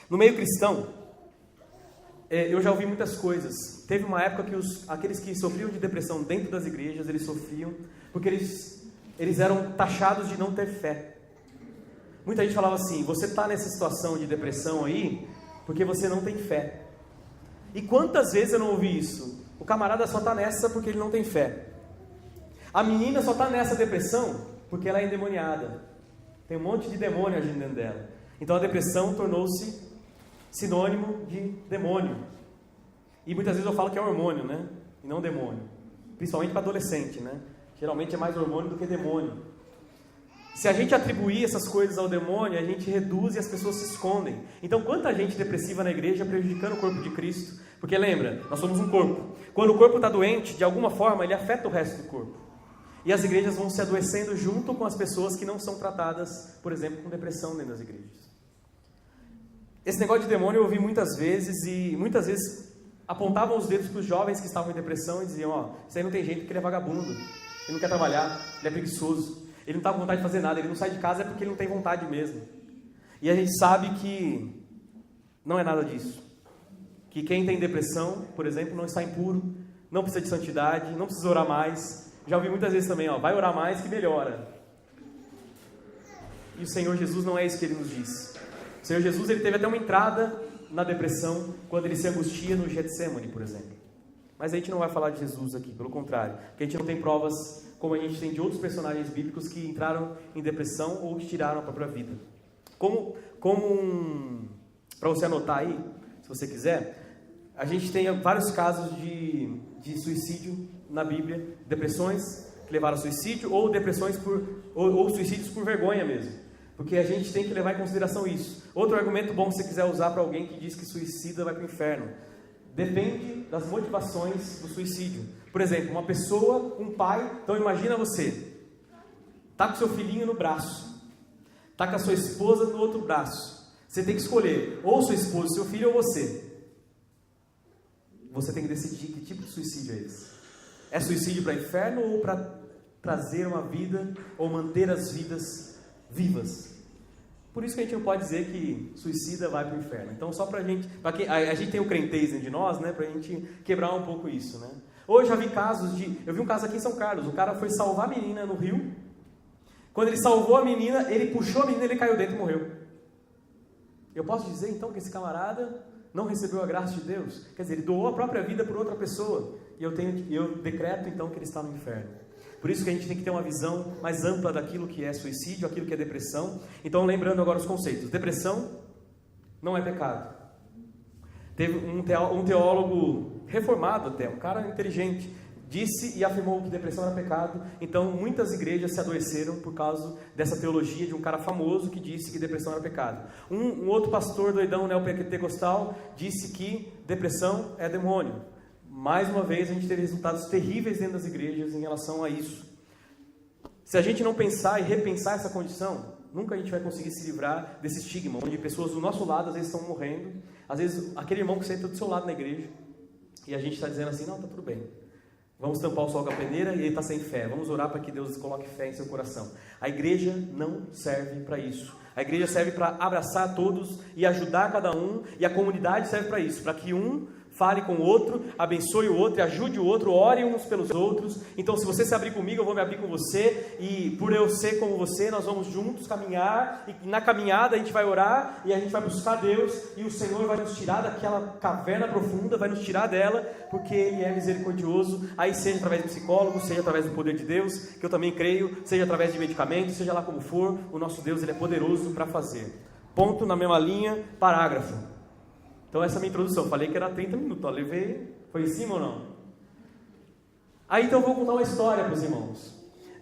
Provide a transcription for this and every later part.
No meio cristão, eu já ouvi muitas coisas. Teve uma época que aqueles que sofriam de depressão dentro das igrejas, eles sofriam porque eles eram taxados de não ter fé. Muita gente falava assim: você está nessa situação de depressão aí porque você não tem fé. E quantas vezes eu não ouvi isso? O camarada só está nessa porque ele não tem fé. A menina só está nessa depressão porque ela é endemoniada. Tem um monte de demônio agindo dentro dela. Então a depressão tornou-se sinônimo de demônio. E muitas vezes eu falo que é hormônio, né? E não demônio. Principalmente para adolescente, né? Geralmente é mais hormônio do que demônio. Se a gente atribuir essas coisas ao demônio, a gente reduz e as pessoas se escondem. Então, quanta gente depressiva na igreja prejudicando o corpo de Cristo? Porque lembra, nós somos um corpo. Quando o corpo está doente, de alguma forma, ele afeta o resto do corpo. E as igrejas vão se adoecendo junto com as pessoas que não são tratadas, por exemplo, com depressão dentro das igrejas. Esse negócio de demônio eu ouvi muitas vezes, e muitas vezes apontavam os dedos para os jovens que estavam em depressão e diziam: ó, isso aí não tem jeito porque ele é vagabundo, ele não quer trabalhar, ele é preguiçoso, ele não está com vontade de fazer nada, ele não sai de casa é porque ele não tem vontade mesmo. E a gente sabe que não é nada disso. Que quem tem depressão, por exemplo, não está impuro, não precisa de santidade, não precisa orar mais. Já ouvi muitas vezes também, ó, vai orar mais que melhora. E o Senhor Jesus não é isso que Ele nos diz. O Senhor Jesus, Ele teve até uma entrada na depressão quando Ele se angustia no Getsemane, por exemplo. Mas a gente não vai falar de Jesus aqui, pelo contrário. Porque a gente não tem provas como a gente tem de outros personagens bíblicos que entraram em depressão ou que tiraram a própria vida. Para você anotar aí, se você quiser, a gente tem vários casos de suicídio na Bíblia, depressões que levaram ao suicídio, ou depressões ou suicídios por vergonha mesmo, porque a gente tem que levar em consideração isso. Outro argumento bom que você quiser usar para alguém que diz que suicida vai para o inferno: depende das motivações do suicídio. Por exemplo, uma pessoa, um pai, então imagina você, tá com seu filhinho no braço, tá com a sua esposa no outro braço, você tem que escolher, ou sua esposa, seu filho, ou você. Você tem que decidir que tipo de suicídio é esse. É suicídio para o inferno ou para trazer uma vida, ou manter as vidas vivas? Por isso que a gente não pode dizer que suicida vai para o inferno. Então, só para a gente tem o crentez dentro de nós, né, para a gente quebrar um pouco isso, né? Hoje eu vi um caso aqui em São Carlos, o cara foi salvar a menina no rio. Quando ele salvou a menina, ele puxou a menina, ele caiu dentro e morreu. Eu posso dizer então que esse camarada não recebeu a graça de Deus? Quer dizer, ele doou a própria vida por outra pessoa. E eu decreto então que ele está no inferno. Por isso que a gente tem que ter uma visão mais ampla daquilo que é suicídio, aquilo que é depressão. Então, lembrando agora os conceitos. Depressão não é pecado. Teve um teólogo reformado até, um cara inteligente, disse e afirmou que depressão era pecado. Então, muitas igrejas se adoeceram por causa dessa teologia de um cara famoso que disse que depressão era pecado. Um outro pastor doidão neopentecostal disse que depressão é demônio. Mais uma vez, a gente teve resultados terríveis dentro das igrejas em relação a isso. Se a gente não pensar e repensar essa condição, nunca a gente vai conseguir se livrar desse estigma, onde pessoas do nosso lado às vezes estão morrendo, às vezes aquele irmão que senta do seu lado na igreja, e a gente está dizendo assim: não, está tudo bem, vamos tampar o sol com a peneira, e ele está sem fé, vamos orar para que Deus coloque fé em seu coração. A igreja não serve para isso. A igreja serve para abraçar todos e ajudar cada um, e a comunidade serve para isso, para que um fale com o outro, abençoe o outro, ajude o outro, ore uns pelos outros. Então, se você se abrir comigo, eu vou me abrir com você, e por eu ser como você, nós vamos juntos caminhar, e na caminhada a gente vai orar, e a gente vai buscar Deus, e o Senhor vai nos tirar daquela caverna profunda, vai nos tirar dela, porque Ele é misericordioso. Aí seja através de psicólogos, seja através do poder de Deus, que eu também creio, seja através de medicamentos, seja lá como for, o nosso Deus, Ele é poderoso para fazer. Ponto na mesma linha, parágrafo. Então essa é a minha introdução. Falei que era 30 minutos, ó, levei. Foi em cima ou não? Aí então eu vou contar uma história para os irmãos.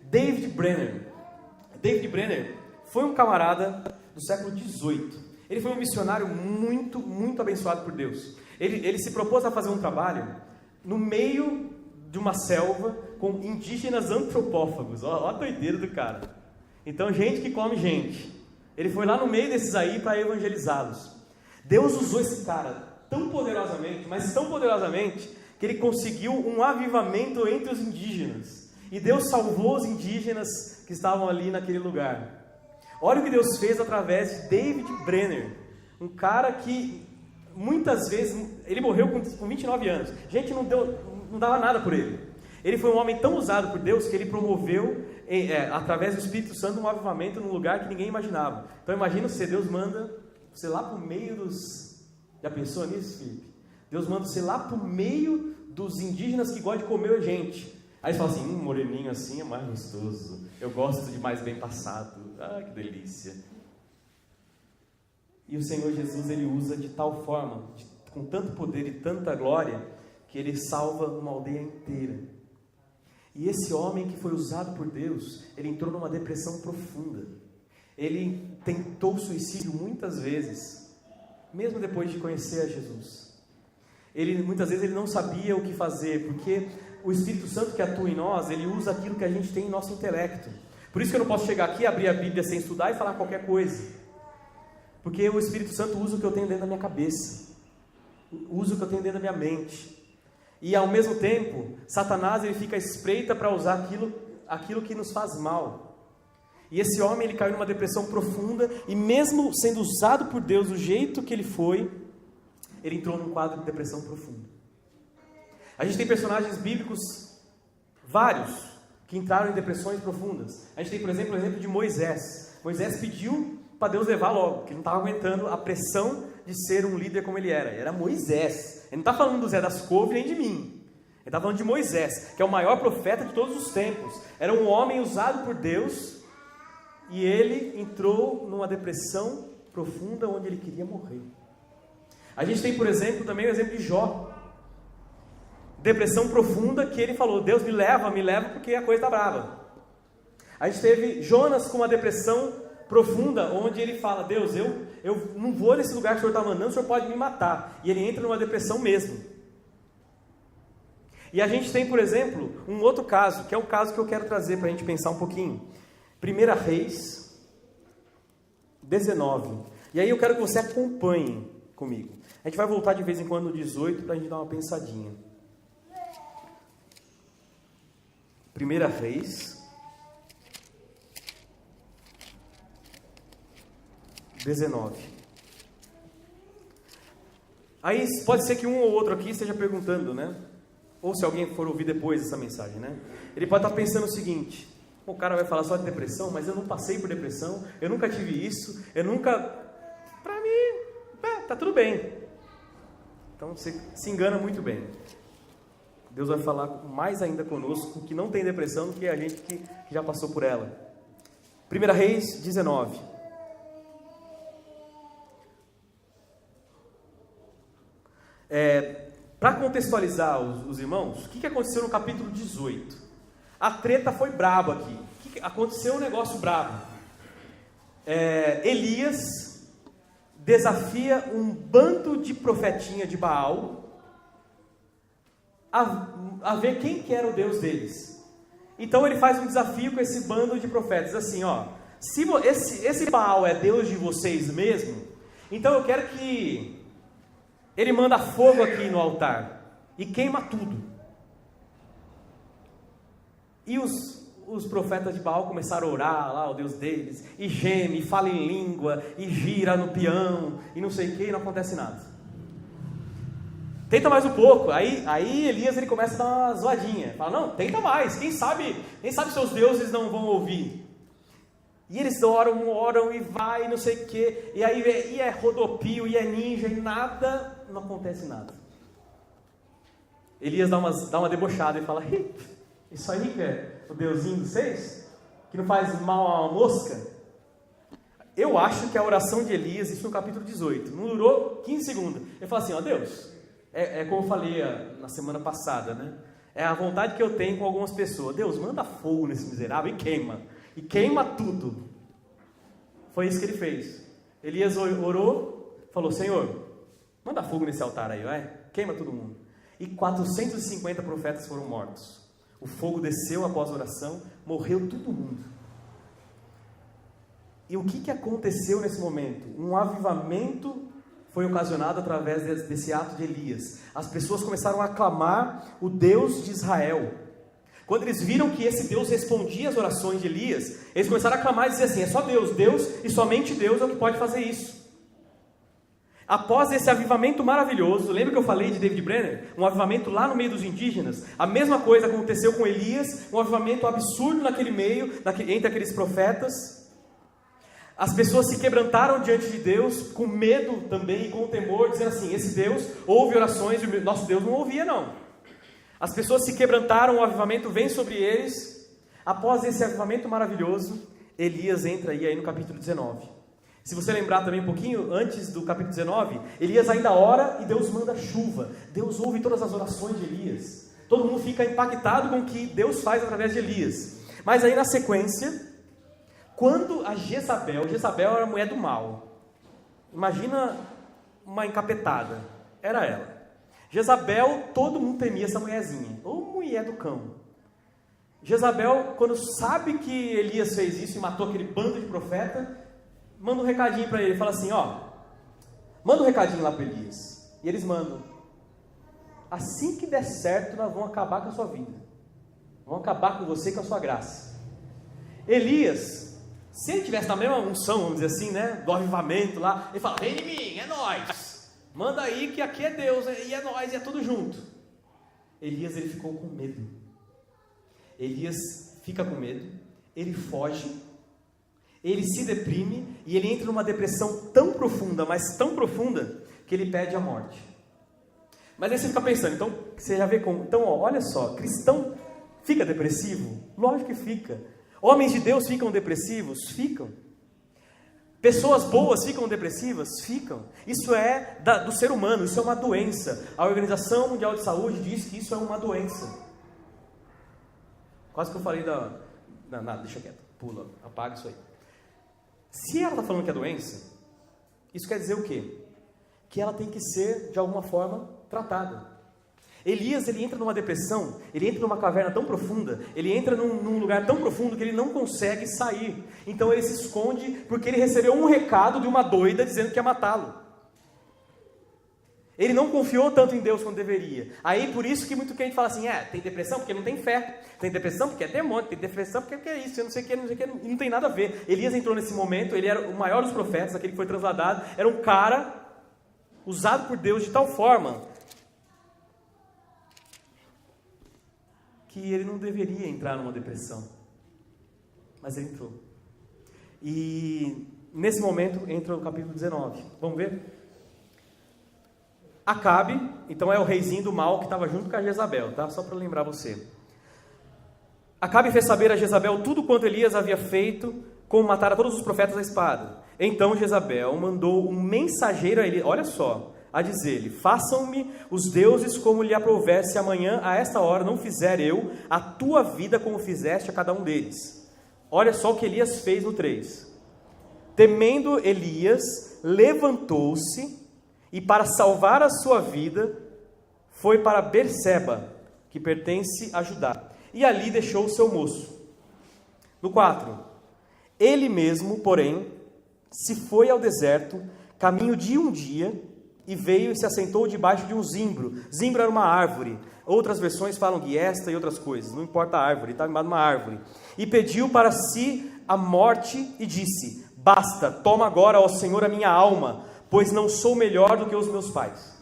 David Brenner foi um camarada do século XVIII. Ele foi um missionário muito, muito abençoado por Deus. Ele se propôs a fazer um trabalho no meio de uma selva com indígenas antropófagos. Ó a doideira do cara. Então, gente que come gente. Ele foi lá no meio desses aí para evangelizá-los. Deus usou esse cara tão poderosamente, mas tão poderosamente, que ele conseguiu um avivamento entre os indígenas. E Deus salvou os indígenas que estavam ali naquele lugar. Olha o que Deus fez através de David Brenner. Um cara que, muitas vezes, ele morreu com 29 anos. Gente, não dava nada por ele. Ele foi um homem tão usado por Deus que ele promoveu, através do Espírito Santo, um avivamento num lugar que ninguém imaginava. Então imagina se Deus manda você lá para o meio dos... Já pensou nisso, Felipe? Deus manda você lá para o meio dos indígenas que gostam de comer gente. Aí você fala assim, moreninho assim é mais gostoso. Eu gosto de mais bem passado. Ah, que delícia. E o Senhor Jesus, ele usa de tal forma, com tanto poder e tanta glória, que ele salva uma aldeia inteira. E esse homem que foi usado por Deus, ele entrou numa depressão profunda. Ele tentou suicídio muitas vezes, mesmo depois de conhecer a Jesus. Muitas vezes ele não sabia o que fazer, porque o Espírito Santo que atua em nós, ele usa aquilo que a gente tem em nosso intelecto. Por isso que eu não posso chegar aqui, abrir a Bíblia sem estudar e falar qualquer coisa. Porque o Espírito Santo usa o que eu tenho dentro da minha cabeça, usa o que eu tenho dentro da minha mente. E ao mesmo tempo, Satanás ele fica à espreita para usar aquilo que nos faz mal. E esse homem ele caiu numa depressão profunda, e mesmo sendo usado por Deus do jeito que ele foi, ele entrou num quadro de depressão profunda. A gente tem personagens bíblicos, vários, que entraram em depressões profundas. A gente tem, por exemplo, o exemplo de Moisés. Moisés pediu para Deus levar logo, porque ele não estava aguentando a pressão de ser um líder como ele era. Era Moisés. Ele não está falando do Zé das Couves nem de mim. Ele está falando de Moisés, que é o maior profeta de todos os tempos. Era um homem usado por Deus, e ele entrou numa depressão profunda onde ele queria morrer. A gente tem, por exemplo, também o exemplo de Jó. Depressão profunda que ele falou, Deus me leva porque a coisa está brava. A gente teve Jonas com uma depressão profunda, onde ele fala, Deus, eu não vou nesse lugar que o Senhor está mandando, o Senhor pode me matar. E ele entra numa depressão mesmo. E a gente tem, por exemplo, um outro caso, que é o caso que eu quero trazer para a gente pensar um pouquinho. 1 Reis 19. E aí eu quero que você acompanhe comigo. A gente vai voltar de vez em quando no 18 para a gente dar uma pensadinha. 1 Reis 19. Aí pode ser que um ou outro aqui esteja perguntando, né? Ou se alguém for ouvir depois essa mensagem, né? Ele pode estar pensando o seguinte: o cara vai falar só de depressão, mas eu não passei por depressão, eu nunca tive isso, eu nunca... Para mim, tá tudo bem. Então você se engana muito bem. Deus vai falar mais ainda conosco que não tem depressão do que a gente que já passou por ela. 1 Reis 19. Para contextualizar os irmãos, o que aconteceu no capítulo 18? A treta foi braba aqui. Aconteceu um negócio brabo. Elias desafia um bando de profetinha de Baal a ver quem que era o Deus deles. Então ele faz um desafio com esse bando de profetas, assim, ó, se esse Baal é Deus de vocês mesmo, então eu quero que ele manda fogo aqui no altar e queima tudo. E os profetas de Baal começaram a orar lá, o Deus deles, e geme, e fala em língua, e gira no peão, e não sei o que, e não acontece nada. Tenta mais um pouco, aí Elias ele começa a dar uma zoadinha, fala, não, tenta mais, quem sabe seus deuses não vão ouvir. E eles oram e vai, não sei o que, e aí é rodopio, e é ninja, e nada, não acontece nada. Elias dá uma debochada e fala, isso aí que é o deusinho de vocês? Que não faz mal a uma mosca? Eu acho que a oração de Elias, isso no capítulo 18, não durou 15 segundos. Ele fala assim, ó Deus, como eu falei na semana passada, né? É a vontade que eu tenho com algumas pessoas. Deus, manda fogo nesse miserável e queima tudo. Foi isso que ele fez. Elias orou, falou, Senhor, manda fogo nesse altar aí, vai, queima todo mundo. E 450 profetas foram mortos. O fogo desceu após a oração, morreu todo mundo. E o que aconteceu nesse momento? Um avivamento foi ocasionado através desse ato de Elias. As pessoas começaram a aclamar o Deus de Israel. Quando eles viram que esse Deus respondia às orações de Elias, eles começaram a aclamar e dizer assim, é só Deus e somente Deus é o que pode fazer isso. Após esse avivamento maravilhoso, lembra que eu falei de David Brenner? Um avivamento lá no meio dos indígenas? A mesma coisa aconteceu com Elias, um avivamento absurdo naquele meio, entre aqueles profetas. As pessoas se quebrantaram diante de Deus, com medo também e com temor, dizendo assim, esse Deus ouve orações e o nosso Deus não ouvia não. As pessoas se quebrantaram, o avivamento vem sobre eles. Após esse avivamento maravilhoso, Elias entra aí no capítulo 19. Se você lembrar também um pouquinho, antes do capítulo 19, Elias ainda ora e Deus manda chuva. Deus ouve todas as orações de Elias. Todo mundo fica impactado com o que Deus faz através de Elias. Mas aí na sequência, quando a Jezabel era a mulher do mal. Imagina uma encapetada. Era ela. Jezabel, todo mundo temia essa mulherzinha. Ô mulher do cão. Jezabel, quando sabe que Elias fez isso e matou aquele bando de profeta, manda um recadinho para ele, fala assim, manda um recadinho lá para Elias. E eles mandam, assim que der certo, nós vamos acabar com a sua vida. Vamos acabar com você e com a sua graça. Elias, se ele tivesse na mesma unção, vamos dizer assim, né, do avivamento lá, ele fala, vem de mim, é nós. Manda aí que aqui é Deus, e é nós, e é tudo junto. Elias, ele ficou com medo. Elias fica com medo, ele foge, ele se deprime e ele entra numa depressão tão profunda, mas tão profunda, que ele pede a morte. Mas aí você fica pensando, então você já vê como, então olha só, cristão fica depressivo? Lógico que fica. Homens de Deus ficam depressivos? Ficam. Pessoas boas ficam depressivas? Ficam. Isso é do ser humano, isso é uma doença. A Organização Mundial de Saúde diz que isso é uma doença. Quase que eu falei Não, deixa quieto, pula, apaga isso aí. Se ela está falando que é doença, isso quer dizer o quê? Que ela tem que ser, de alguma forma, tratada. Elias, ele entra numa depressão, ele entra numa caverna tão profunda, ele entra num lugar tão profundo que ele não consegue sair. Então ele se esconde porque ele recebeu um recado de uma doida dizendo que ia matá-lo. Ele não confiou tanto em Deus quanto deveria. Aí por isso que muito crente fala assim, tem depressão porque não tem fé, tem depressão porque é demônio, tem depressão porque é isso, eu não sei o que, e não tem nada a ver. Elias entrou nesse momento, ele era o maior dos profetas, aquele que foi transladado, era um cara usado por Deus de tal forma que ele não deveria entrar numa depressão, mas ele entrou. E nesse momento entra o capítulo 19, vamos ver? Acabe, então é o reizinho do mal que estava junto com a Jezabel, tá? Só para lembrar você. Acabe fez saber a Jezabel tudo quanto Elias havia feito, como matar a todos os profetas à espada. Então Jezabel mandou um mensageiro a ele, olha só, a dizer-lhe, façam-me os deuses como lhe aprouver, se amanhã a esta hora não fizer eu a tua vida como fizeste a cada um deles. Olha só o que Elias fez no 3. Temendo Elias, levantou-se e para salvar a sua vida, foi para Berseba, que pertence a Judá, e ali deixou o seu moço. No 4, ele mesmo, porém, se foi ao deserto, caminho de um dia, e veio e se assentou debaixo de um zimbro. Zimbro era uma árvore, outras versões falam guiesta e outras coisas, não importa a árvore, estava embaixo de uma árvore. E pediu para si a morte e disse, basta, toma agora, ó Senhor, a minha alma, pois não sou melhor do que os meus pais.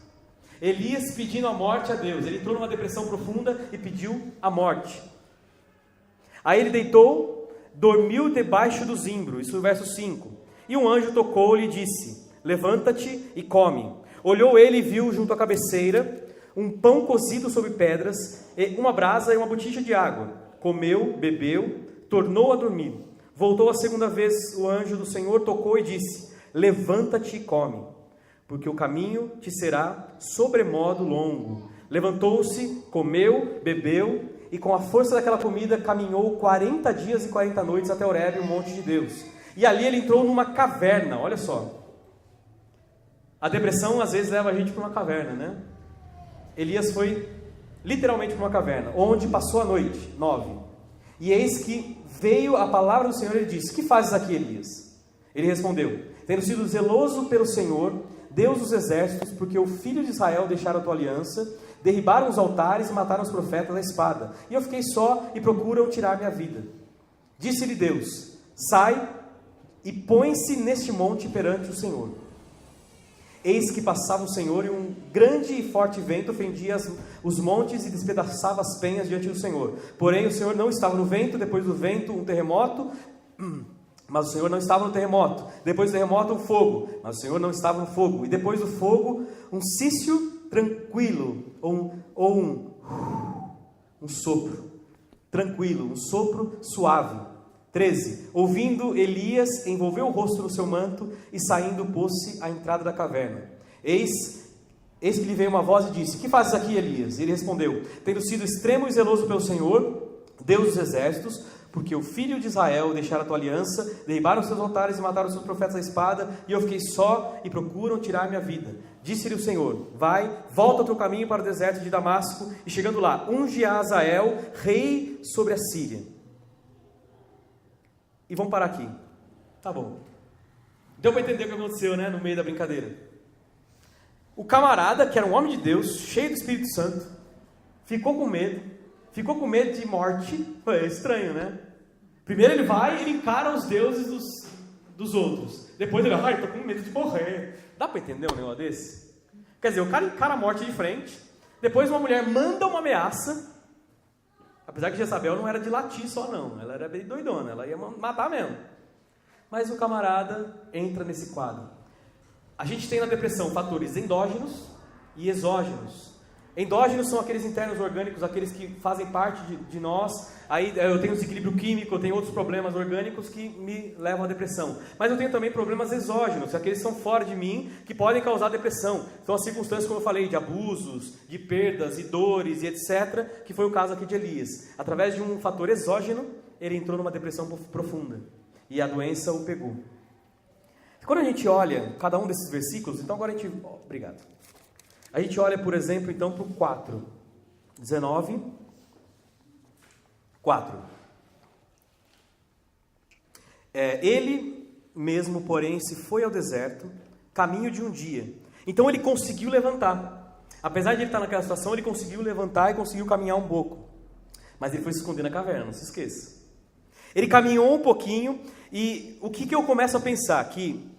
Elias pedindo a morte a Deus, ele entrou numa depressão profunda e pediu a morte. Aí ele deitou, dormiu debaixo do zimbro, isso no verso 5. E um anjo tocou-lhe e disse, levanta-te e come. Olhou ele e viu junto à cabeceira um pão cozido sobre pedras, uma brasa e uma botija de água. Comeu, bebeu, tornou a dormir. Voltou a segunda vez o anjo do Senhor, tocou e disse, levanta-te e come, porque o caminho te será sobremodo longo. Levantou-se, comeu, bebeu, e com a força daquela comida caminhou 40 dias e 40 noites até Horebe, o monte de Deus. E ali ele entrou numa caverna, olha só. A depressão às vezes leva a gente para uma caverna, né? Elias foi literalmente para uma caverna, onde passou a noite, 9. E eis que veio a palavra do Senhor e ele disse, que fazes aqui, Elias? Ele respondeu, tendo sido zeloso pelo Senhor, Deus dos exércitos, porque o filho de Israel deixara a tua aliança, derribaram os altares e mataram os profetas à espada, e eu fiquei só e procuram tirar minha vida. Disse-lhe Deus, sai e põe-se neste monte perante o Senhor. Eis que passava o Senhor, e um grande e forte vento fendia os montes e despedaçava as penhas diante do Senhor. Porém o Senhor não estava no vento. Depois do vento um terremoto, mas o Senhor não estava no terremoto. Depois do terremoto um fogo, mas o Senhor não estava no fogo. E depois do fogo um cício tranquilo, ou um sopro tranquilo, um sopro suave. 13. Ouvindo, Elias envolveu o rosto no seu manto e saindo pôs-se à entrada da caverna. Eis que lhe veio uma voz e disse: que fazes aqui, Elias? E ele respondeu: tendo sido extremo e zeloso pelo Senhor, Deus dos exércitos, porque o filho de Israel deixara a tua aliança, derribaram os seus altares e mataram os seus profetas à espada, e eu fiquei só e procuram tirar minha vida. Disse-lhe o Senhor: vai, volta ao teu caminho para o deserto de Damasco, e chegando lá, unge a Azael, rei sobre a Síria. E vamos parar aqui. Tá bom. Deu para entender o que aconteceu, né? No meio da brincadeira. O camarada, que era um homem de Deus, cheio do Espírito Santo, ficou com medo de morte. É estranho, né? Primeiro ele vai e ele encara os deuses dos outros. Depois ele vai, tô com medo de morrer. Dá para entender um negócio desse? Quer dizer, o cara encara a morte de frente. Depois uma mulher manda uma ameaça. Apesar que Jezabel não era de latir só não, ela era bem doidona, ela ia matar mesmo. Mas o camarada entra nesse quadro. A gente tem na depressão fatores endógenos e exógenos. Endógenos são aqueles internos orgânicos, aqueles que fazem parte de nós. Aí eu tenho desequilíbrio químico, eu tenho outros problemas orgânicos que me levam à depressão. Mas eu tenho também problemas exógenos, aqueles que são fora de mim, que podem causar depressão. São as circunstâncias, como eu falei, de abusos, de perdas e dores e etc., que foi o caso aqui de Elias. Através de um fator exógeno, ele entrou numa depressão profunda. E a doença o pegou. Quando a gente olha cada um desses versículos, então agora a gente... Obrigado. A gente olha, por exemplo, então para o 4. 19. 4. Ele mesmo, porém, se foi ao deserto, caminho de um dia. Então ele conseguiu levantar. Apesar de ele estar naquela situação, ele conseguiu levantar e conseguiu caminhar um pouco. Mas ele foi se esconder na caverna, não se esqueça. Ele caminhou um pouquinho e o que eu começo a pensar? Que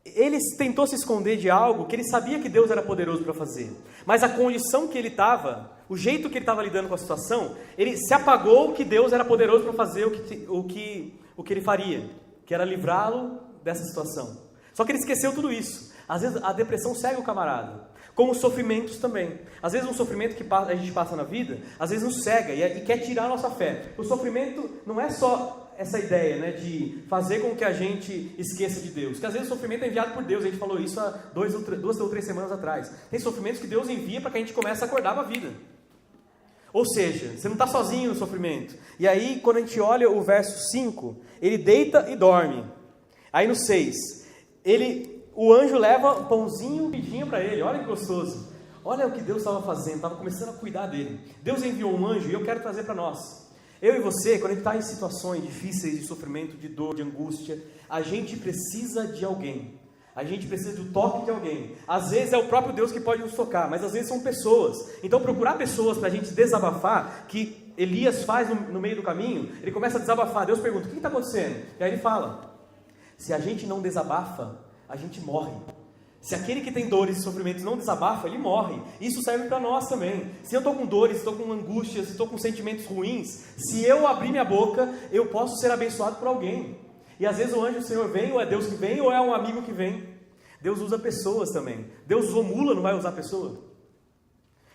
ele tentou se esconder de algo que ele sabia que Deus era poderoso para fazer. Mas a condição que ele estava, o jeito que ele estava lidando com a situação, ele se apagou que Deus era poderoso para fazer o que ele faria, que era livrá-lo dessa situação. Só que ele esqueceu tudo isso. Às vezes a depressão segue o camarada. Como os sofrimentos também. Às vezes um sofrimento que a gente passa na vida, às vezes nos cega e quer tirar a nossa fé. O sofrimento não é só essa ideia, né, de fazer com que a gente esqueça de Deus. Que às vezes o sofrimento é enviado por Deus. A gente falou isso há 2 ou 3 semanas atrás. Tem sofrimentos que Deus envia para que a gente comece a acordar para a vida. Ou seja, você não está sozinho no sofrimento. E aí, quando a gente olha o verso 5, ele deita e dorme. Aí no 6, o anjo leva um pãozinho e um pidinho para ele. Olha que gostoso. Olha o que Deus estava fazendo, estava começando a cuidar dele. Deus enviou um anjo e eu quero trazer para nós. Eu e você, quando a gente está em situações difíceis de sofrimento, de dor, de angústia, a gente precisa de alguém. A gente precisa do toque de alguém. Às vezes é o próprio Deus que pode nos tocar, mas às vezes são pessoas. Então procurar pessoas para a gente desabafar, que Elias faz no meio do caminho, ele começa a desabafar. Deus pergunta: o que está acontecendo? E aí ele fala: se a gente não desabafa, a gente morre. Se aquele que tem dores e sofrimentos não desabafa, ele morre. Isso serve para nós também. Se eu estou com dores, estou com angústias, estou com sentimentos ruins, se eu abrir minha boca, eu posso ser abençoado por alguém. E às vezes o anjo do Senhor vem, ou é Deus que vem, ou é um amigo que vem. Deus usa pessoas também. Deus usou mula, não vai usar pessoa?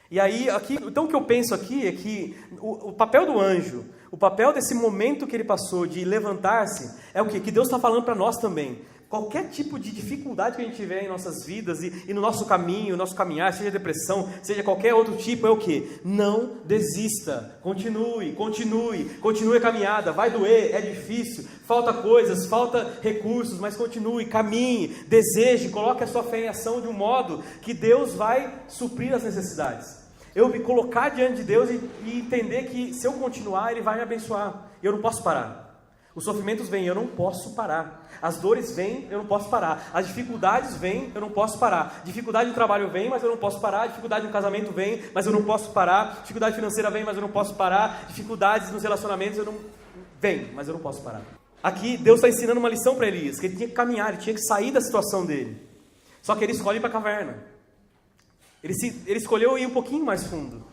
E aí, então o que eu penso aqui é que o papel do anjo, o papel desse momento que ele passou de levantar-se, é o quê? Que Deus está falando para nós também. Qualquer tipo de dificuldade que a gente tiver em nossas vidas e no nosso caminho, nosso caminhar, seja depressão, seja qualquer outro tipo, é o quê? Não desista, continue a caminhada, vai doer, é difícil, falta coisas, falta recursos, mas continue, caminhe, deseje, coloque a sua fé em ação de um modo que Deus vai suprir as necessidades. Eu me colocar diante de Deus e entender que se eu continuar, Ele vai me abençoar, e eu não posso parar. Os sofrimentos vêm, eu não posso parar. As dores vêm, eu não posso parar. As dificuldades vêm, eu não posso parar. Dificuldade no trabalho vem, mas eu não posso parar. Dificuldade no casamento vem, mas eu não posso parar. Dificuldade financeira vem, mas eu não posso parar. Dificuldades nos relacionamentos vem, mas eu não posso parar. Aqui Deus está ensinando uma lição para Elias, que ele tinha que caminhar, ele tinha que sair da situação dele. Só que ele escolhe ir para a caverna. Ele escolheu ir um pouquinho mais fundo.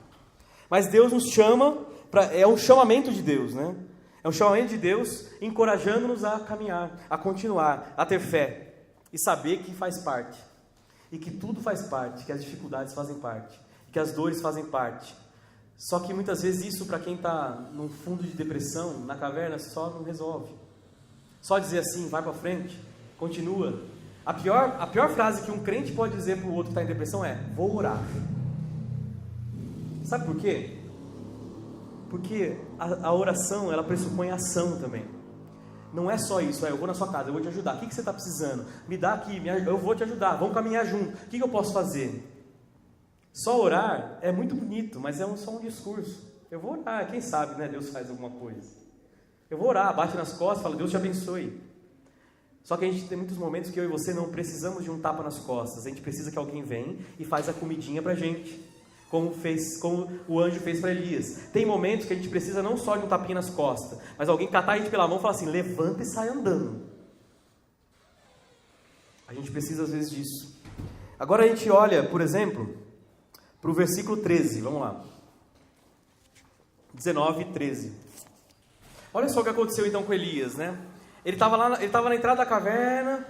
Mas Deus nos chama, é um chamamento de Deus, né? É um chamamento de Deus encorajando-nos a caminhar, a continuar, a ter fé. E saber que faz parte. E que tudo faz parte, que as dificuldades fazem parte. Que as dores fazem parte. Só que muitas vezes isso, para quem está num fundo de depressão, na caverna, só não resolve. Só dizer assim, vai para frente, continua. A pior frase que um crente pode dizer para o outro que está em depressão é: vou orar. Sabe por quê? Porque a oração, ela pressupõe ação também. Não é só isso, eu vou na sua casa, eu vou te ajudar. O que você está precisando? Me dá aqui, eu vou te ajudar, vamos caminhar junto. O que eu posso fazer? Só orar é muito bonito, mas é só um discurso. Eu vou orar, quem sabe, né? Deus faz alguma coisa. Eu vou orar, bate nas costas, fala: Deus te abençoe. Só que a gente tem muitos momentos que eu e você não precisamos de um tapa nas costas. A gente precisa que alguém venha e faz a comidinha pra gente. Como o anjo fez para Elias. Tem momentos que a gente precisa não só de um tapinha nas costas, mas alguém catar a gente pela mão e falar assim: levanta e sai andando. A gente precisa às vezes disso. Agora a gente olha, por exemplo, para o versículo 13, vamos lá. 19 e 13. Olha só o que aconteceu então com Elias, né? Ele estava na entrada da caverna,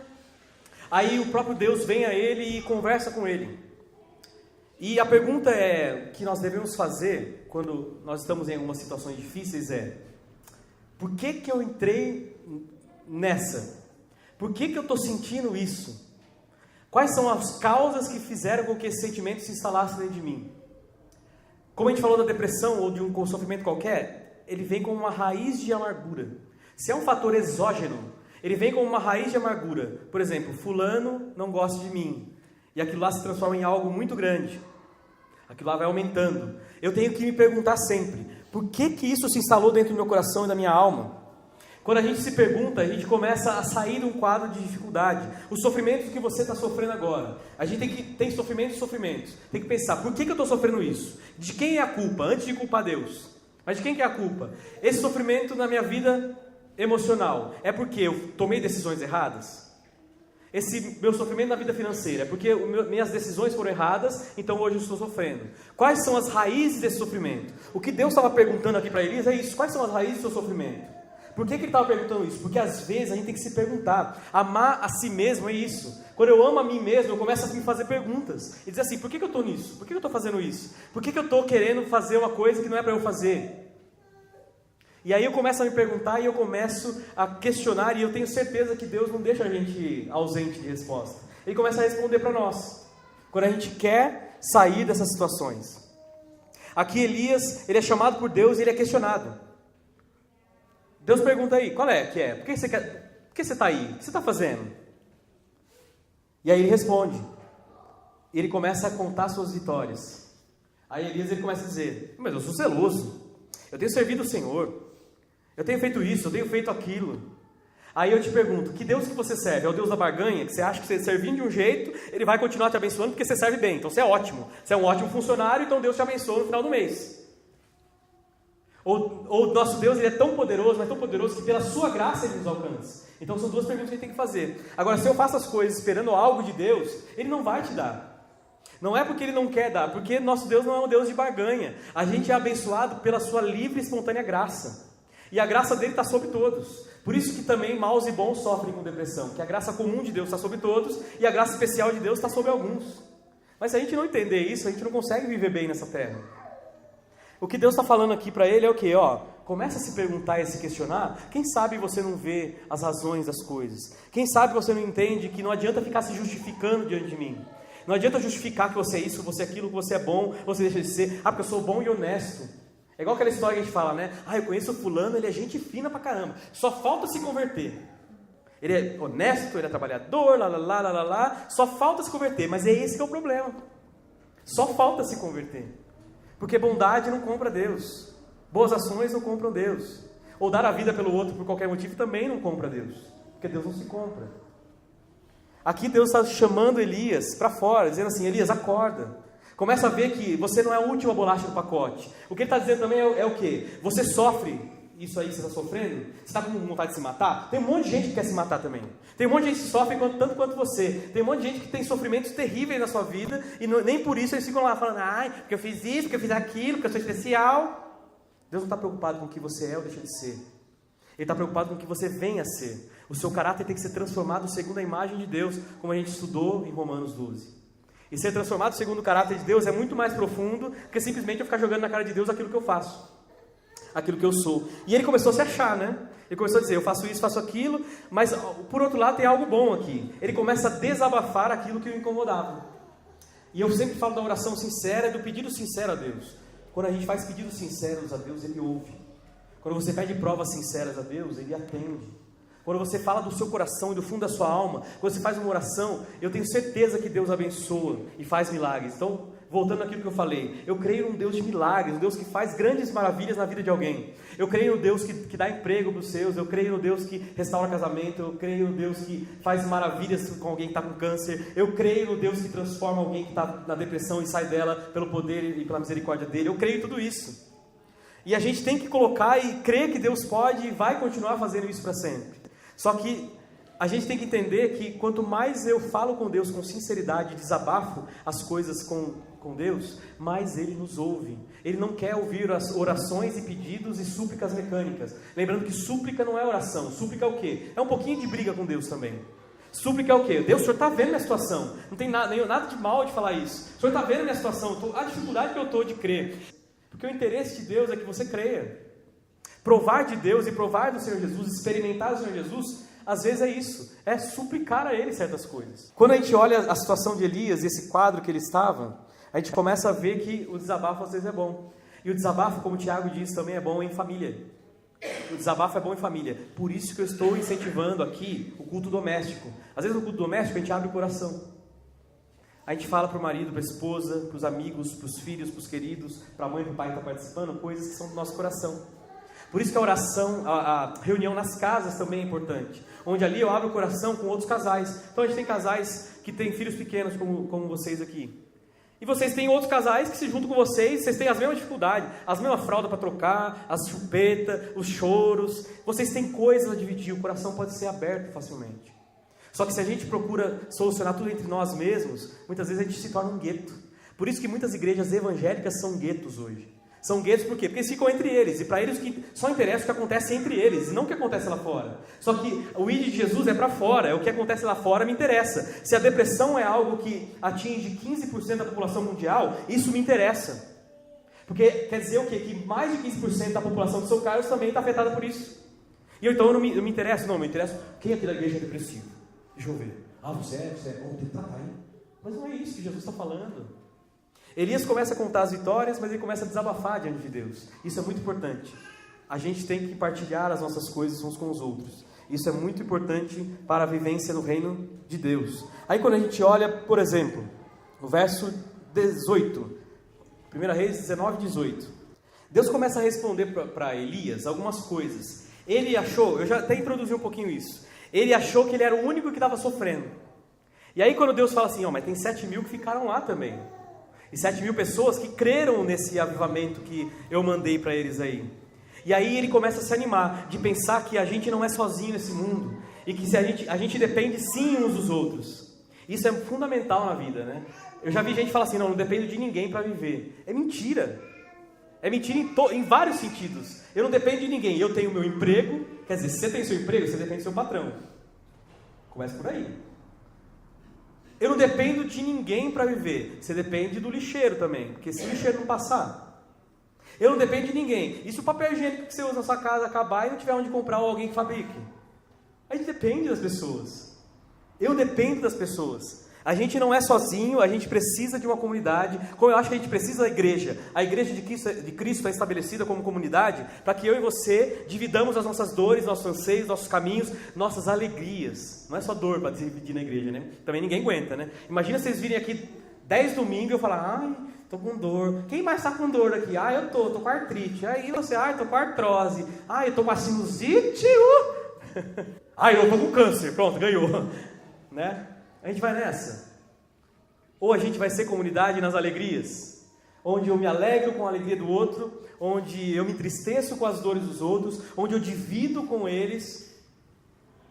aí o próprio Deus vem a ele e conversa com ele. E a pergunta que nós devemos fazer quando nós estamos em algumas situações difíceis é: por que eu entrei nessa? Por que eu estou sentindo isso? Quais são as causas que fizeram com que esse sentimento se instalasse dentro de mim? Como a gente falou da depressão ou de um sofrimento qualquer, ele vem como uma raiz de amargura. Se é um fator exógeno, ele vem como uma raiz de amargura. Por exemplo, fulano não gosta de mim. E aquilo lá se transforma em algo muito grande. Aquilo lá vai aumentando. Eu tenho que me perguntar sempre: por que isso se instalou dentro do meu coração e da minha alma? Quando a gente se pergunta, a gente começa a sair de um quadro de dificuldade. Os sofrimentos que você está sofrendo agora. A gente tem sofrimentos e sofrimentos. Tem que pensar: por que eu estou sofrendo isso? De quem é a culpa? Antes de culpar Deus. Mas de quem que é a culpa? Esse sofrimento na minha vida emocional é porque eu tomei decisões erradas? Esse meu sofrimento na vida financeira é porque minhas decisões foram erradas, então hoje eu estou sofrendo. Quais são as raízes desse sofrimento? O que Deus estava perguntando aqui para Elias é isso: quais são as raízes do seu sofrimento? Por que ele estava perguntando isso? Porque às vezes a gente tem que se perguntar. Amar a si mesmo é isso. Quando eu amo a mim mesmo, eu começo a me fazer perguntas e dizer assim: por que eu estou nisso? Por que eu estou fazendo isso? Por que eu estou querendo fazer uma coisa que não é para eu fazer? E aí eu começo a me perguntar e eu começo a questionar, e eu tenho certeza que Deus não deixa a gente ausente de resposta. Ele começa a responder para nós, quando a gente quer sair dessas situações. Aqui Elias, ele é chamado por Deus e ele é questionado. Deus pergunta aí: qual é que é? Por que você está aí? O que você está fazendo? E aí ele responde. E ele começa a contar suas vitórias. Aí Elias ele começa a dizer: mas eu sou zeloso, eu tenho servido o Senhor, eu tenho feito isso, eu tenho feito aquilo. Aí eu te pergunto: que Deus que você serve? É o Deus da barganha? Que você acha que você servindo de um jeito, Ele vai continuar te abençoando porque você serve bem, então você é ótimo. Você é um ótimo funcionário, então Deus te abençoa no final do mês. Ou nosso Deus, Ele é tão poderoso, mas tão poderoso que pela sua graça Ele nos alcança. Então são duas perguntas que a gente tem que fazer. Agora, se eu faço as coisas esperando algo de Deus, Ele não vai te dar. Não é porque Ele não quer dar, porque nosso Deus não é um Deus de barganha. A gente é abençoado pela sua livre e espontânea graça. E a graça dele está sobre todos. Por isso que também maus e bons sofrem com depressão. Que a graça comum de Deus está sobre todos e a graça especial de Deus está sobre alguns. Mas se a gente não entender isso, a gente não consegue viver bem nessa terra. O que Deus está falando aqui para ele é o quê? Começa a se perguntar e a se questionar. Quem sabe você não vê as razões das coisas? Quem sabe você não entende que não adianta ficar se justificando diante de mim? Não adianta justificar que você é isso, você é aquilo, que você é bom, você deixa de ser. Porque eu sou bom e honesto. É igual aquela história que a gente fala, né? Eu conheço o fulano, ele é gente fina pra caramba. Só falta se converter. Ele é honesto, ele é trabalhador, só falta se converter. Mas é esse que é o problema. Só falta se converter. Porque bondade não compra Deus. Boas ações não compram Deus. Ou dar a vida pelo outro por qualquer motivo também não compra Deus. Porque Deus não se compra. Aqui Deus está chamando Elias para fora, dizendo assim: Elias, acorda. Começa a ver que você não é a última bolacha do pacote. O que ele está dizendo também é o quê? Você sofre isso aí você está sofrendo? Você está com vontade de se matar? Tem um monte de gente que quer se matar também. Tem um monte de gente que sofre tanto quanto você. Tem um monte de gente que tem sofrimentos terríveis na sua vida e nem por isso eles ficam lá falando, ai, porque eu fiz isso, porque eu fiz aquilo, porque eu sou especial. Deus não está preocupado com o que você é ou deixa de ser. Ele está preocupado com o que você vem a ser. O seu caráter tem que ser transformado segundo a imagem de Deus, como a gente estudou em Romanos 12. E ser transformado segundo o caráter de Deus é muito mais profundo que simplesmente eu ficar jogando na cara de Deus aquilo que eu faço, aquilo que eu sou. E ele começou a se achar, né? Ele começou a dizer, eu faço isso, faço aquilo, mas por outro lado tem algo bom aqui. Ele começa a desabafar aquilo que o incomodava. E eu sempre falo da oração sincera e do pedido sincero a Deus. Quando a gente faz pedidos sinceros a Deus, Ele ouve. Quando você pede provas sinceras a Deus, Ele atende. Quando você fala do seu coração e do fundo da sua alma, quando você faz uma oração, eu tenho certeza que Deus abençoa e faz milagres. Então, voltando àquilo que eu falei, eu creio num Deus de milagres, um Deus que faz grandes maravilhas na vida de alguém. Eu creio no Deus que dá emprego para os seus, eu creio no Deus que restaura casamento, eu creio no Deus que faz maravilhas com alguém que está com câncer, eu creio no Deus que transforma alguém que está na depressão e sai dela pelo poder e pela misericórdia dele. Eu creio em tudo isso. E a gente tem que colocar e crer que Deus pode e vai continuar fazendo isso para sempre. Só que a gente tem que entender que quanto mais eu falo com Deus com sinceridade, desabafo as coisas com Deus, mais Ele nos ouve. Ele não quer ouvir as orações e pedidos e súplicas mecânicas. Lembrando que súplica não é oração. Súplica é o quê? É um pouquinho de briga com Deus também. Súplica é o quê? Deus, o Senhor está vendo minha situação. Não tem nada de mal de falar isso. O Senhor está vendo minha situação. A dificuldade que eu estou de crer. Porque o interesse de Deus é que você creia. Provar de Deus e provar do Senhor Jesus, experimentar o Senhor Jesus, às vezes é isso, é suplicar a Ele certas coisas. Quando a gente olha a situação de Elias, esse quadro que ele estava, a gente começa a ver que o desabafo às vezes é bom. E o desabafo, como o Tiago diz, também é bom em família. O desabafo é bom em família. Por isso que eu estou incentivando aqui o culto doméstico. Às vezes no culto doméstico a gente abre o coração. A gente fala para o marido, para a esposa, para os amigos, para os filhos, para os queridos, para a mãe e para o pai que está participando, coisas que são do nosso coração. Por isso que a oração, a reunião nas casas também é importante. Onde ali eu abro o coração com outros casais. Então a gente tem casais que têm filhos pequenos, como vocês aqui. E vocês têm outros casais que se juntam com vocês têm as mesmas dificuldades, as mesmas fraldas para trocar, as chupetas, os choros. Vocês têm coisas a dividir, o coração pode ser aberto facilmente. Só que se a gente procura solucionar tudo entre nós mesmos, muitas vezes a gente se torna um gueto. Por isso que muitas igrejas evangélicas são guetos hoje. São guetos por quê? Porque eles ficam entre eles, e para eles que só interessa o que acontece entre eles, e não o que acontece lá fora. Só que o ID de Jesus é para fora, é o que acontece lá fora me interessa. Se a depressão é algo que atinge 15% da população mundial, isso me interessa. Porque quer dizer o quê? Que mais de 15% da população de São Carlos também está afetada por isso. E então eu não me interesso, me interessa quem aqui da igreja é depressivo. Deixa eu ver. Você é, tem que tratar, hein? Mas não é isso que Jesus está falando. Elias começa a contar as vitórias, mas ele começa a desabafar diante de Deus. Isso é muito importante. A gente tem que partilhar as nossas coisas uns com os outros. Isso é muito importante para a vivência no reino de Deus. Aí quando a gente olha, por exemplo, no verso 18, 1 Reis 19, 18. Deus começa a responder para Elias algumas coisas. Ele achou, eu já até introduzi um pouquinho isso. Ele achou que ele era o único que estava sofrendo. E aí quando Deus fala assim, mas tem 7.000 que ficaram lá também. E 7.000 pessoas que creram nesse avivamento que eu mandei para eles aí. E aí ele começa a se animar, de pensar que a gente não é sozinho nesse mundo. E que se a gente depende sim uns dos outros. Isso é fundamental na vida, né? Eu já vi gente falar assim, não dependo de ninguém para viver. É mentira. É mentira em vários sentidos. Eu não dependo de ninguém. Eu tenho meu emprego. Quer dizer, se você tem seu emprego, você depende do seu patrão. Começa por aí. Eu não dependo de ninguém para viver. Você depende do lixeiro também. Porque se o lixeiro não passar... Eu não dependo de ninguém. E se o papel higiênico que você usa na sua casa acabar e não tiver onde comprar ou alguém que fabrique? A gente depende das pessoas. Eu dependo das pessoas. A gente não é sozinho, a gente precisa de uma comunidade, como eu acho que a gente precisa da igreja. A igreja de Cristo é estabelecida como comunidade para que eu e você dividamos as nossas dores, nossos anseios, nossos caminhos, nossas alegrias. Não é só dor para dividir na igreja, né? Também ninguém aguenta, né? Imagina vocês virem aqui 10 domingos e eu falar, ai, tô com dor. Quem mais tá com dor aqui? Ah, eu tô com artrite. Aí você, ai, tô com artrose. Ai, eu tô com a sinusite. Ai, eu tô com câncer. Pronto, ganhou. Né? A gente vai nessa. Ou a gente vai ser comunidade nas alegrias. onde eu me alegro com a alegria do outro, onde eu me entristeço com as dores dos outros, onde eu divido com eles,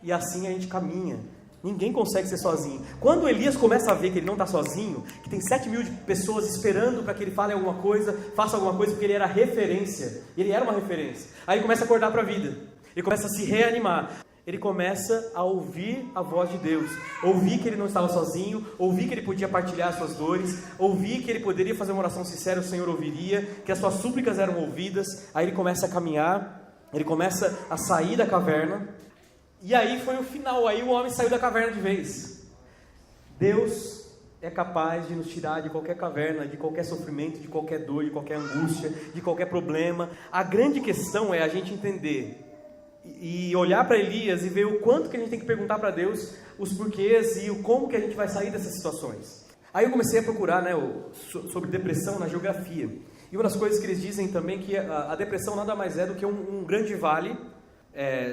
e assim a gente caminha. Ninguém consegue ser sozinho. Quando Elias começa a ver que ele não está sozinho, que tem 7.000 pessoas esperando para que ele fale alguma coisa, faça alguma coisa, porque ele era referência, ele era uma referência. Aí ele começa a acordar para a vida, ele começa a se reanimar, ele começa a ouvir a voz de Deus, ouvir que ele não estava sozinho, ouvir que ele podia partilhar as suas dores, ouvir que ele poderia fazer uma oração sincera, o Senhor ouviria, que as suas súplicas eram ouvidas. Aí ele começa a caminhar, ele começa a sair da caverna, e aí foi o final, aí o homem saiu da caverna de vez. Deus é capaz de nos tirar de qualquer caverna, de qualquer sofrimento, de qualquer dor, de qualquer angústia, de qualquer problema. A grande questão é a gente entender e olhar para Elias e ver o quanto que a gente tem que perguntar para Deus os porquês e o como que a gente vai sair dessas situações. Aí eu comecei a procurar, sobre depressão na geografia. E uma das coisas que eles dizem também é que a depressão nada mais é do que um grande vale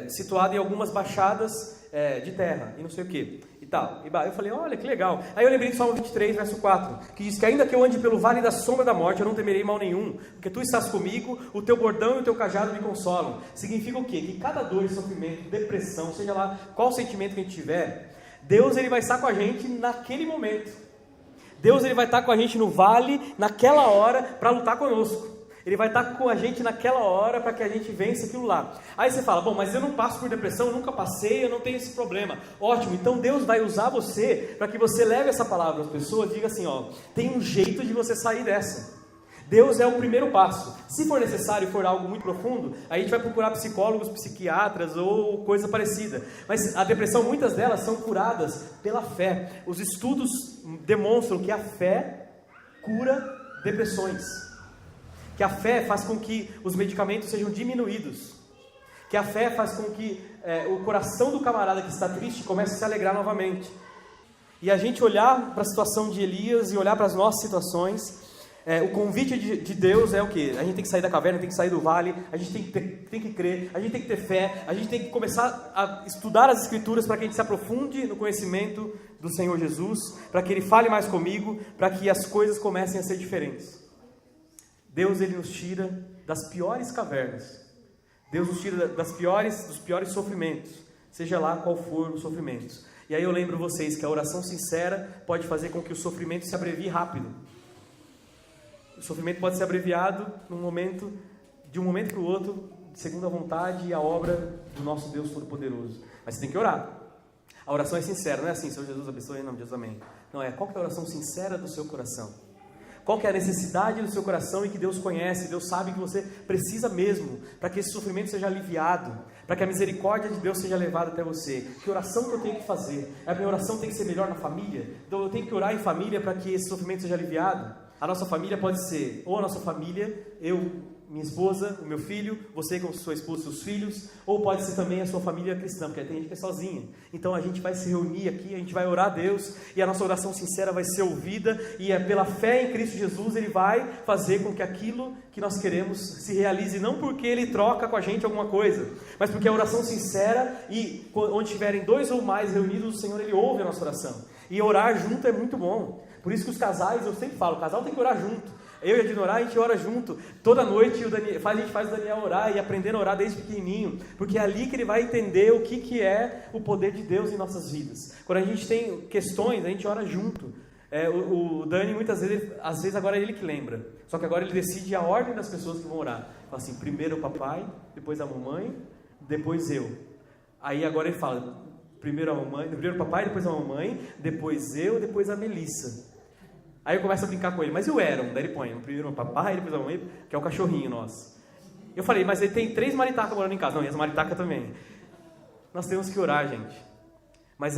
situado em algumas baixadas de terra, e não sei o que, e tal. E eu falei, olha que legal. Aí eu lembrei de Salmo 23, verso 4, que diz que ainda que eu ande pelo vale da sombra da morte, eu não temerei mal nenhum, porque tu estás comigo, o teu bordão e o teu cajado me consolam. Significa o quê? Que cada dor e sofrimento, depressão, seja lá qual sentimento que a gente tiver, Deus ele vai estar com a gente naquele momento. Deus ele vai estar com a gente no vale, naquela hora, para lutar conosco. Ele vai estar com a gente naquela hora para que a gente vença aquilo lá. Aí você fala, bom, mas eu não passo por depressão, eu nunca passei, eu não tenho esse problema. Ótimo, então Deus vai usar você para que você leve essa palavra às pessoas e diga assim, tem um jeito de você sair dessa. Deus é o primeiro passo. Se for necessário, for algo muito profundo, aí a gente vai procurar psicólogos, psiquiatras ou coisa parecida. Mas a depressão, muitas delas são curadas pela fé. Os estudos demonstram que a fé cura depressões. Que a fé faz com que os medicamentos sejam diminuídos. Que a fé faz com que o coração do camarada que está triste comece a se alegrar novamente. E a gente olhar para a situação de Elias e olhar para as nossas situações, o convite de Deus é o quê? A gente tem que sair da caverna, tem que sair do vale, a gente tem que crer, a gente tem que ter fé, a gente tem que começar a estudar as Escrituras para que a gente se aprofunde no conhecimento do Senhor Jesus, para que Ele fale mais comigo, para que as coisas comecem a ser diferentes. Deus ele nos tira das piores cavernas. Deus nos tira dos piores sofrimentos, seja lá qual for os sofrimentos. E aí eu lembro vocês que a oração sincera pode fazer com que o sofrimento se abrevie rápido. O sofrimento pode ser abreviado de um momento para o outro, segundo a vontade e a obra do nosso Deus Todo-Poderoso. Mas você tem que orar. A oração é sincera, não é assim, Senhor Jesus abençoe, em nome de Jesus, amém. Não, qual que é a oração sincera do seu coração? Qual que é a necessidade do seu coração e que Deus conhece, Deus sabe que você precisa mesmo, para que esse sofrimento seja aliviado, para que a misericórdia de Deus seja levada até você. Que oração que eu tenho que fazer? A minha oração tem que ser melhor na família? Então eu tenho que orar em família para que esse sofrimento seja aliviado? A nossa família pode ser, ou a nossa família, eu, minha esposa, o meu filho, você com sua esposa e seus filhos, ou pode ser também a sua família cristã, porque tem gente que é sozinha. Então a gente vai se reunir aqui, a gente vai orar a Deus, e a nossa oração sincera vai ser ouvida, e pela fé em Cristo Jesus, Ele vai fazer com que aquilo que nós queremos se realize, não porque Ele troca com a gente alguma coisa, mas porque a oração sincera, e onde estiverem 2 ou mais reunidos, o Senhor Ele ouve a nossa oração. E orar junto é muito bom. Por isso que os casais, eu sempre falo, o casal tem que orar junto. Eu e a Dinorá, a gente ora junto. Toda noite a gente faz o Daniel orar e aprendendo a orar desde pequenininho. Porque é ali que ele vai entender o que é o poder de Deus em nossas vidas. Quando a gente tem questões, a gente ora junto. O Dani, muitas vezes, às vezes agora é ele que lembra. Só que agora ele decide a ordem das pessoas que vão orar. Fala assim, primeiro o papai, depois a mamãe, depois eu. Aí agora ele fala, primeiro o papai, depois a mamãe, depois eu, depois a Melissa. Aí eu começo a brincar com ele, mas e o Aaron? Daí ele põe, primeiro o papai, depois a mamãe, que é o cachorrinho nosso. Eu falei, mas ele tem 3 maritacas morando em casa. Não, e as maritacas também. Nós temos que orar, gente. Mas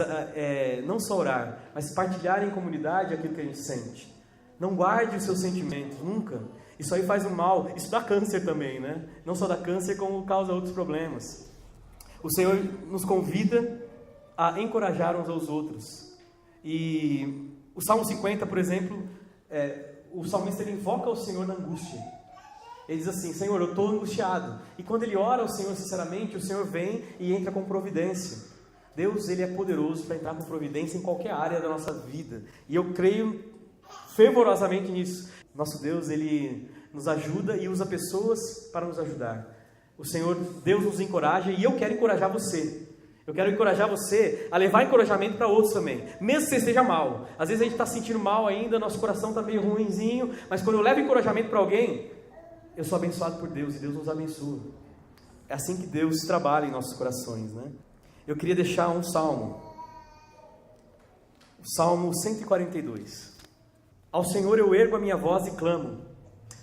não só orar, mas partilhar em comunidade aquilo que a gente sente. Não guarde os seus sentimentos, nunca. Isso aí faz um mal. Isso dá câncer também, né? Não só dá câncer, como causa outros problemas. O Senhor nos convida a encorajar uns aos outros. E o Salmo 50, por exemplo, o salmista ele invoca o Senhor na angústia. Ele diz assim, Senhor, eu estou angustiado. E quando ele ora ao Senhor sinceramente, o Senhor vem e entra com providência. Deus ele é poderoso para entrar com providência em qualquer área da nossa vida. E eu creio fervorosamente nisso. Nosso Deus, Ele nos ajuda e usa pessoas para nos ajudar. O Senhor, Deus nos encoraja e eu quero encorajar você. Eu quero encorajar você a levar encorajamento para outros também, mesmo que você esteja mal. Às vezes a gente está se sentindo mal ainda, nosso coração está meio ruinzinho, mas quando eu levo encorajamento para alguém, eu sou abençoado por Deus e Deus nos abençoa. É assim que Deus trabalha em nossos corações, né? Eu queria deixar um salmo, o Salmo 142. Ao Senhor eu ergo a minha voz e clamo,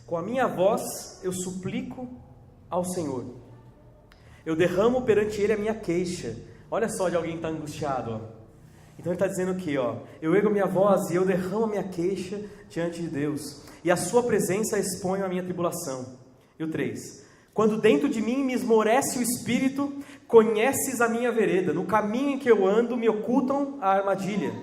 com a minha voz eu suplico ao Senhor. Eu derramo perante Ele a minha queixa. Olha só de alguém que está angustiado, ó. Então ele está dizendo aqui, ó, eu ergo a minha voz e eu derramo a minha queixa diante de Deus, e a sua presença exponho a minha tribulação. E o 3, quando dentro de mim me esmorece o espírito, conheces a minha vereda, no caminho em que eu ando me ocultam a armadilha.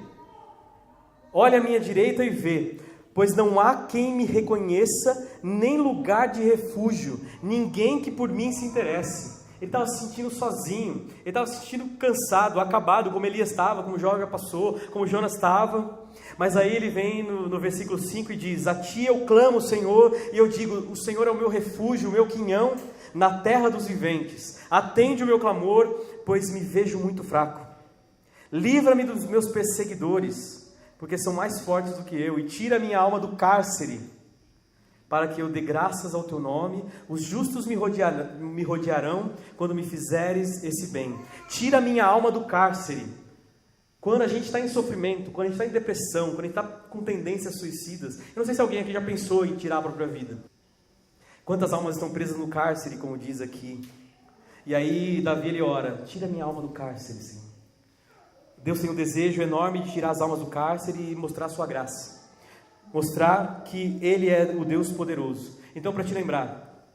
Olha à minha direita e vê, pois não há quem me reconheça, nem lugar de refúgio, ninguém que por mim se interesse. Ele estava se sentindo sozinho, ele estava se sentindo cansado, acabado, como Elias estava, como Jó já passou, como Jonas estava. Mas aí ele vem no versículo 5 e diz, a ti eu clamo, Senhor, e eu digo, o Senhor é o meu refúgio, o meu quinhão na terra dos viventes. Atende o meu clamor, pois me vejo muito fraco. Livra-me dos meus perseguidores, porque são mais fortes do que eu, e tira a minha alma do cárcere, para que eu dê graças ao teu nome. Os justos me rodearão quando me fizeres esse bem. Tira a minha alma do cárcere. Quando a gente está em sofrimento, quando a gente está em depressão, quando a gente está com tendências suicidas, eu não sei se alguém aqui já pensou em tirar a própria vida. Quantas almas estão presas no cárcere, como diz aqui. E aí Davi ele ora, tira a minha alma do cárcere, Senhor. Deus tem um desejo enorme de tirar as almas do cárcere e mostrar a sua graça. Mostrar que Ele é o Deus poderoso. Então, para te lembrar,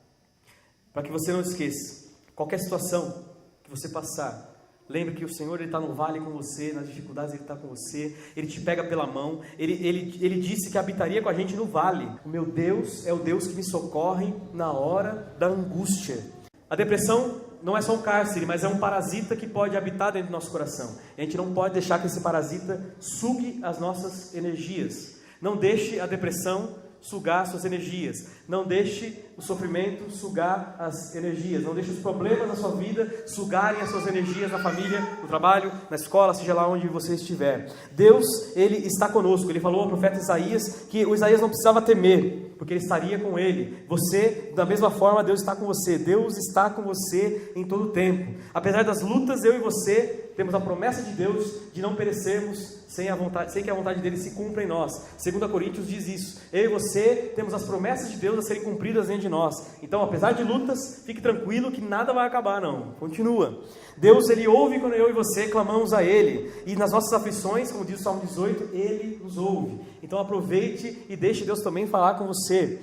para que você não esqueça, qualquer situação que você passar, lembre que o Senhor Ele está no vale com você, nas dificuldades Ele está com você, Ele te pega pela mão, Ele disse que habitaria com a gente no vale. O meu Deus é o Deus que me socorre na hora da angústia. A depressão não é só um cárcere, mas é um parasita que pode habitar dentro do nosso coração. E a gente não pode deixar que esse parasita sugue as nossas energias. Não deixe a depressão sugar suas energias. Não deixe o sofrimento sugar as energias. Não deixe os problemas da sua vida sugarem as suas energias na família, no trabalho, na escola, seja lá onde você estiver. Deus, Ele está conosco. Ele falou ao profeta Isaías que o Isaías não precisava temer, porque ele estaria com ele. Você, da mesma forma, Deus está com você. Deus está com você em todo o tempo. Apesar das lutas, eu e você temos a promessa de Deus de não perecermos sem que a vontade dele se cumpra em nós. 2 Coríntios diz isso. Eu e você temos as promessas de Deus a serem cumpridas dentro de nós. Então, apesar de lutas, fique tranquilo que nada vai acabar, não. Continua. Deus, Ele ouve quando eu e você clamamos a Ele. E nas nossas aflições, como diz o Salmo 18, Ele nos ouve. Então aproveite e deixe Deus também falar com você.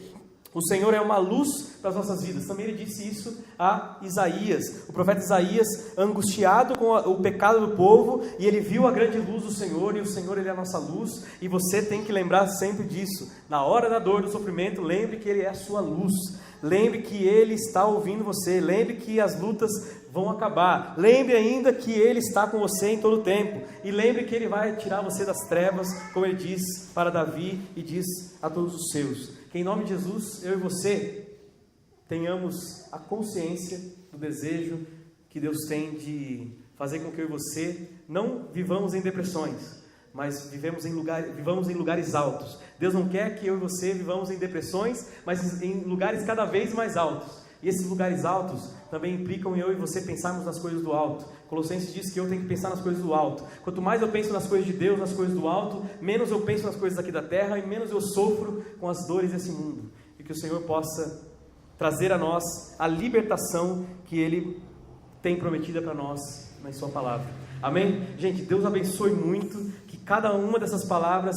O Senhor é uma luz para as nossas vidas. Também ele disse isso a Isaías. O profeta Isaías, angustiado com o pecado do povo, e ele viu a grande luz do Senhor, e o Senhor ele é a nossa luz, e você tem que lembrar sempre disso. Na hora da dor, do sofrimento, lembre que Ele é a sua luz. Lembre que Ele está ouvindo você. Lembre que as lutas vão acabar. Lembre ainda que Ele está com você em todo o tempo. E lembre que Ele vai tirar você das trevas, como Ele diz para Davi e diz a todos os seus. Que em nome de Jesus, eu e você tenhamos a consciência do desejo que Deus tem de fazer com que eu e você não vivamos em depressões, mas vivamos em lugares altos. Deus não quer que eu e você vivamos em depressões, mas em lugares cada vez mais altos. E esses lugares altos também implicam em eu e você pensarmos nas coisas do alto. Colossenses diz que eu tenho que pensar nas coisas do alto. Quanto mais eu penso nas coisas de Deus, nas coisas do alto, menos eu penso nas coisas aqui da terra e menos eu sofro com as dores desse mundo. E que o Senhor possa trazer a nós a libertação que Ele tem prometida para nós na sua palavra. Amém? Gente, Deus abençoe muito, que cada uma dessas palavras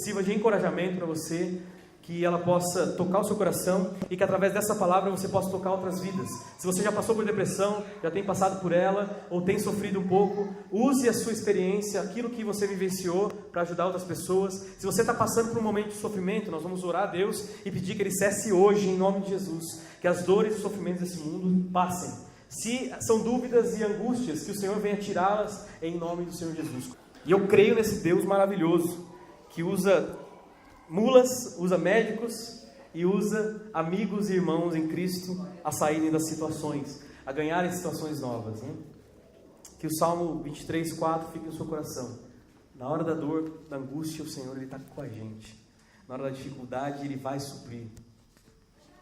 sirva de encorajamento para você, que ela possa tocar o seu coração e que através dessa palavra você possa tocar outras vidas. Se você já passou por depressão, já tem passado por ela ou tem sofrido um pouco, use a sua experiência, aquilo que você vivenciou para ajudar outras pessoas. Se você está passando por um momento de sofrimento, nós vamos orar a Deus e pedir que Ele cesse hoje em nome de Jesus, que as dores e os sofrimentos desse mundo passem. Se são dúvidas e angústias, que o Senhor venha tirá-las em nome do Senhor Jesus. E eu creio nesse Deus maravilhoso que usa mulas, usa médicos e usa amigos e irmãos em Cristo a saírem das situações, a ganharem situações novas, né? Que o Salmo 23:4 fique no seu coração. Na hora da dor, da angústia, o Senhor está com a gente. Na hora da dificuldade, Ele vai suprir.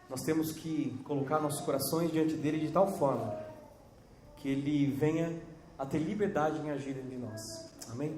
Nós temos que colocar nossos corações diante dEle de tal forma que Ele venha a ter liberdade em agir em nós. Amém?